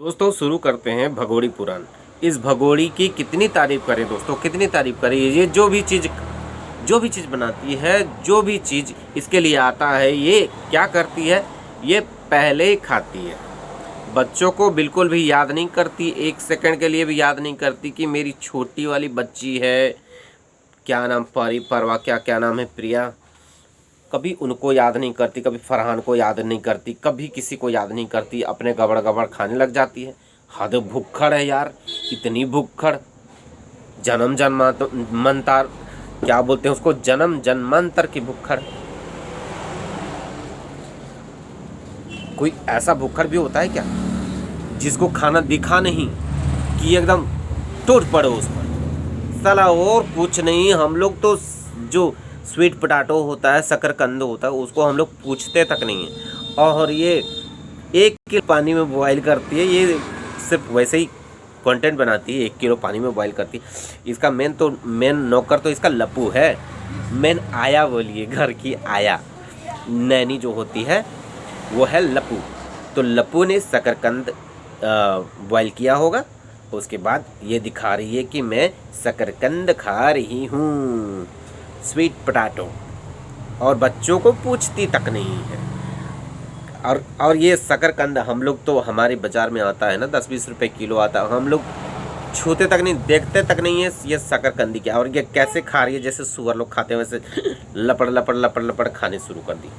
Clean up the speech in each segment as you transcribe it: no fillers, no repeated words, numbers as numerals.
दोस्तों शुरू करते हैं भगोड़ी पुराण। इस भगोड़ी की कितनी तारीफ करें दोस्तों, कितनी तारीफ करें। ये जो भी चीज़ बनाती है, जो भी चीज़ इसके लिए आता है, ये क्या करती है, ये पहले ही खाती है। बच्चों को बिल्कुल भी याद नहीं करती, एक सेकंड के लिए भी याद नहीं करती कि मेरी छोटी वाली बच्ची है, क्या नाम परवा क्या नाम है, प्रिया। कभी उनको याद नहीं करती, कभी फरहान को याद नहीं करती, कभी किसी को याद नहीं करती, अपने गबड़ गबड़ खाने लग जाती है। हद भुक्खड़ है यार, इतनी भुक्खड़। जन्म जन्मांतर क्या बोलते हैं उसको, जन्म जन्मांतर की भुक्खड़। कोई ऐसा भुक्खड़ भी होता है क्या जिसको खाना दिखा नहीं कि एकदम टूट पड़े उस पर। साला और कुछ नहीं, हम लोग तो जो स्वीट पोटैटो होता है, शकरकंद होता है, उसको हम लोग पूछते तक नहीं है। और ये 1 किलो पानी में बॉयल करती है, ये सिर्फ वैसे ही कंटेंट बनाती है। 1 किलो पानी में बॉयल करती है। इसका मेन नौकर तो इसका लप्पू है, मेन आया बोलिए, घर की आया नैनी जो होती है वो है लप्पू। तो लप्पू ने शकरकंद बॉयल किया होगा, उसके बाद ये दिखा रही है कि मैं शकरकंद खा रही हूँ, स्वीट पोटैटो, और बच्चों को पूछती तक नहीं है। और ये शकरकंद हम लोग तो, हमारे बाज़ार में आता है ना, 10-20 रुपए किलो आता है, हम लोग छूते तक नहीं, देखते तक नहीं है ये शकरकंदी क्या। और ये कैसे खा रही है, जैसे सुअर लोग खाते हैं वैसे लपड़ लपड़ लपड़ लपड़ खाने शुरू कर दी।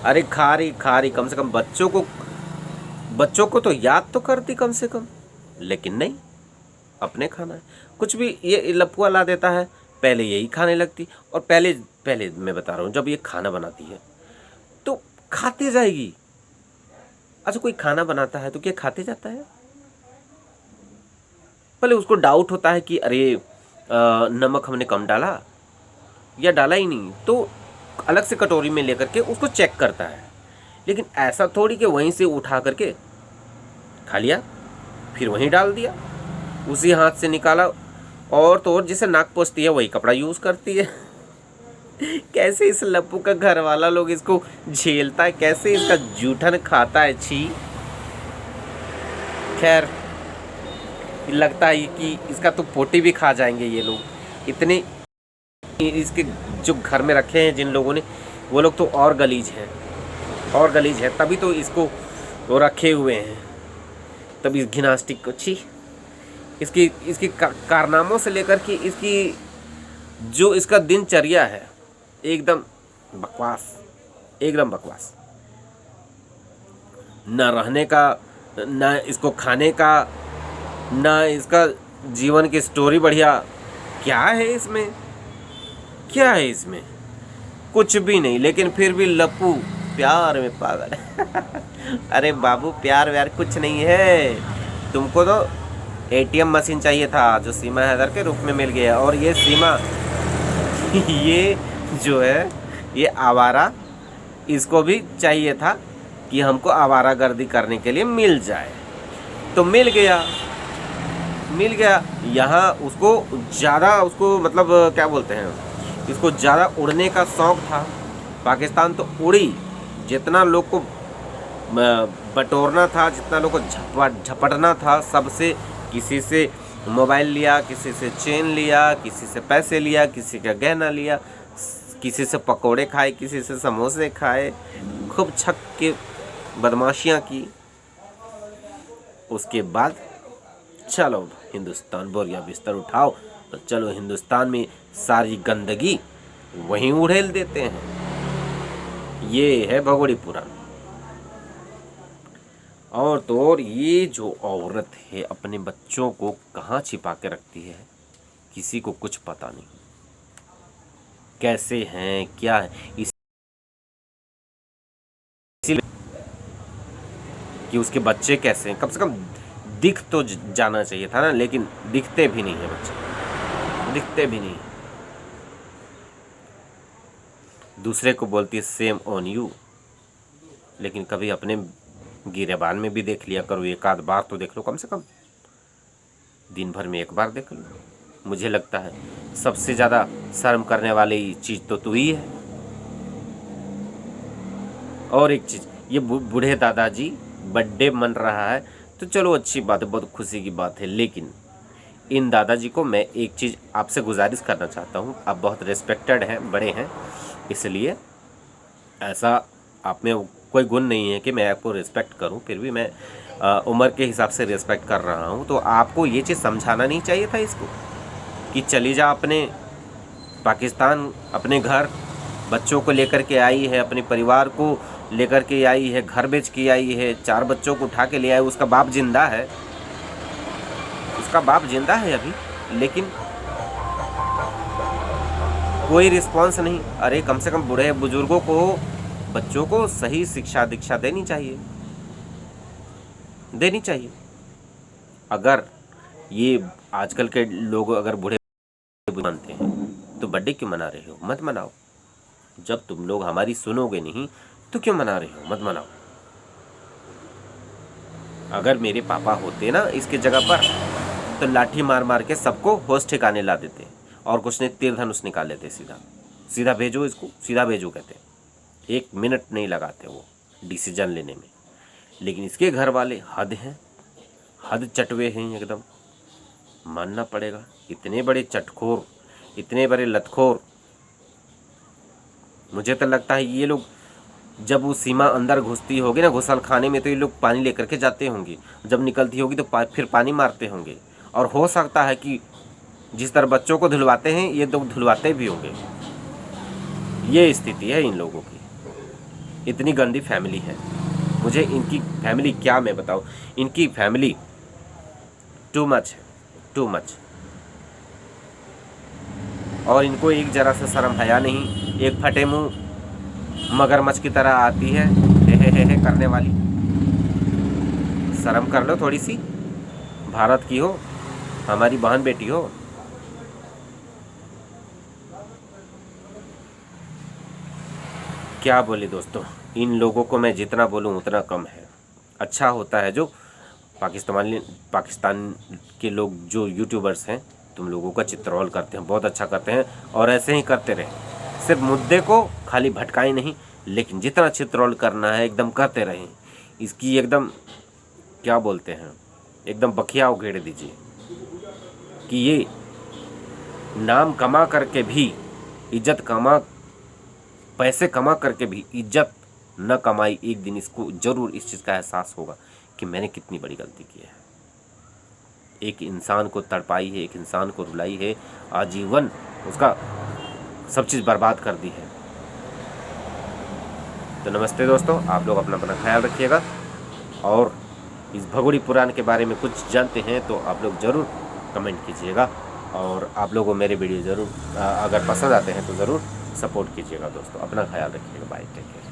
अरे खा रही, कम से कम बच्चों को तो याद तो करती कम से कम, लेकिन नहीं, अपने खाना है। कुछ भी ये लपुआ ला देता है, पहले यही खाने लगती। और पहले मैं बता रहा हूँ, जब ये खाना बनाती है तो खाते जाएगी। अच्छा, कोई खाना बनाता है तो क्या खाते जाता है? पहले उसको डाउट होता है कि अरे नमक हमने कम डाला या डाला ही नहीं, तो अलग से कटोरी में लेकर के उसको चेक करता है। लेकिन ऐसा थोड़ी कि वहीं से उठा करके खा लिया, फिर वहीं डाल दिया, उसी हाथ से निकाला। और तो और जिसे नाक पोंछती है वही कपड़ा यूज़ करती है। कैसे इस लप्पू का घर वाला लोग इसको झेलता है, कैसे इसका जूठन खाता है, छी। खैर, लगता है कि इसका तो पोटी भी खा जाएंगे ये लोग। इतने इसके जो घर में रखे हैं जिन लोगों ने, वो लोग तो और गलीज है, तभी तो इसको वो रखे हुए हैं। तभी इस घिनास्टिक को, छी, इसकी कारनामों से लेकर के इसकी जो इसका दिनचर्या है, एकदम बकवास। ना रहने का, ना इसको खाने का, ना इसका जीवन की स्टोरी बढ़िया। क्या है इसमें? कुछ भी नहीं। लेकिन फिर भी लप्पू प्यार में पागल है। अरे बाबू, प्यार व्यार कुछ नहीं है, तुमको तो ATM मशीन चाहिए था जो सीमा हैदर के रूप में मिल गया। और ये सीमा ये जो है, ये आवारा, इसको भी चाहिए था कि हमको आवारागर्दी करने के लिए मिल जाए, तो मिल गया। यहाँ उसको ज़्यादा, उसको मतलब क्या बोलते हैं, इसको ज़्यादा उड़ने का शौक़ था। पाकिस्तान तो उड़ी, जितना लोग को बटोरना था, जितना लोग को झपटना था, सबसे। किसी से मोबाइल लिया, किसी से चेन लिया, किसी से पैसे लिया, किसी का गहना लिया, किसी से पकोड़े खाए, किसी से समोसे खाए, खूब छक के बदमाशियाँ की। उसके बाद चलो हिंदुस्तान, बोरिया बिस्तर उठाओ, तो चलो हिंदुस्तान में सारी गंदगी वहीं उड़ेल देते हैं। ये है भगोड़ी पुराण। और तो और ये जो औरत है, अपने बच्चों को कहाँ छिपा के रखती है, किसी को कुछ पता नहीं। कैसे हैं, क्या है, इसीलिए कि उसके बच्चे कैसे हैं, कम से कम दिख तो जाना चाहिए था ना। लेकिन दिखते भी नहीं है बच्चे, दिखते भी नहीं। दूसरे को बोलती है सेम ऑन यू, लेकिन कभी अपने गिरेबान में भी देख लिया करो। एक आध बार तो देख लो, कम से कम दिन भर में 1 बार देख लो। मुझे लगता है सबसे ज़्यादा शर्म करने वाली चीज़ तो तू ही है। और एक चीज़, ये बूढ़े दादाजी बर्थडे मन रहा है, तो चलो अच्छी बात है, बहुत खुशी की बात है। लेकिन इन दादाजी को मैं एक चीज़ आपसे गुजारिश करना चाहता हूँ, आप बहुत रिस्पेक्टेड हैं, बड़े हैं, इसलिए ऐसा आप में कोई गुण नहीं है कि मैं आपको रिस्पेक्ट करूं, फिर भी मैं उम्र के हिसाब से रिस्पेक्ट कर रहा हूं। तो आपको ये चीज़ समझाना नहीं चाहिए था इसको कि चली जा अपने पाकिस्तान, अपने घर, बच्चों को लेकर के आई है, अपने परिवार को लेकर के आई है, घर बेच के आई है, 4 बच्चों को उठा के ले आई, उसका बाप जिंदा है, उसका बाप जिंदा है अभी, लेकिन कोई रिस्पॉन्स नहीं। अरे कम से कम बूढ़े बुजुर्गों को, बच्चों को सही शिक्षा दीक्षा देनी चाहिए। अगर ये आजकल के लोग अगर बूढ़े मानते हैं तो बर्थडे क्यों मना रहे हो? मत मनाओ। जब तुम लोग हमारी सुनोगे नहीं तो क्यों मना रहे हो? मत मनाओ। अगर मेरे पापा होते ना इसके जगह पर तो लाठी मार मार के सबको होश ठिकाने ला देते और कुछ नहीं, तीर धनुष निकाल लेते। सीधा भेजो इसको, सीधा भेजो कहते। 1 मिनट नहीं लगाते वो डिसीजन लेने में। लेकिन इसके घर वाले हद हैं, हद चटवे हैं एकदम, मानना पड़ेगा। इतने बड़े चटखोर, इतने बड़े लतखोर, मुझे तो लगता है ये लोग जब वो सीमा अंदर घुसती होगी ना घुसल खाने में, तो ये लोग पानी लेकर के जाते होंगे, जब निकलती होगी तो फिर पानी मारते होंगे। और हो सकता है कि जिस तरह बच्चों को धुलवाते हैं ये लोग धुलवाते भी होंगे। ये स्थिति है इन लोगों की। इतनी गंदी फैमिली है। मुझे इनकी फैमिली क्या मैं बताऊं, इनकी फैमिली टू मच है, टू मच। और इनको एक जरा सा शर्म हया नहीं। एक फटे मुंह मगरमच्छ की तरह आती है हे करने वाली। शर्म कर लो थोड़ी सी, भारत की हो, हमारी बहन बेटी हो। क्या बोले दोस्तों, इन लोगों को मैं जितना बोलूं उतना कम है। अच्छा होता है जो पाकिस्तान के लोग जो यूट्यूबर्स हैं, तुम लोगों का चित्रौल करते हैं, बहुत अच्छा करते हैं और ऐसे ही करते रहे। सिर्फ मुद्दे को खाली भटकाए नहीं, लेकिन जितना चित्रौल करना है एकदम करते रहें। इसकी एकदम क्या बोलते हैं, एकदम बखिया उघेड़ दीजिए कि ये नाम कमा करके भी पैसे कमा करके भी इज्जत न कमाई। एक दिन इसको जरूर इस चीज़ का एहसास होगा कि मैंने कितनी बड़ी गलती की है। एक इंसान को तड़पाई है, एक इंसान को रुलाई है, आजीवन उसका सब चीज़ बर्बाद कर दी है। तो नमस्ते दोस्तों, आप लोग अपना ख्याल रखिएगा। और इस भगोड़ी पुराण के बारे में कुछ जानते हैं तो आप लोग ज़रूर कमेंट कीजिएगा। और आप लोगों को मेरे वीडियो ज़रूर अगर पसंद आते हैं तो ज़रूर सपोर्ट कीजिएगा दोस्तों। अपना ख्याल रखिएगा। Bye, take care.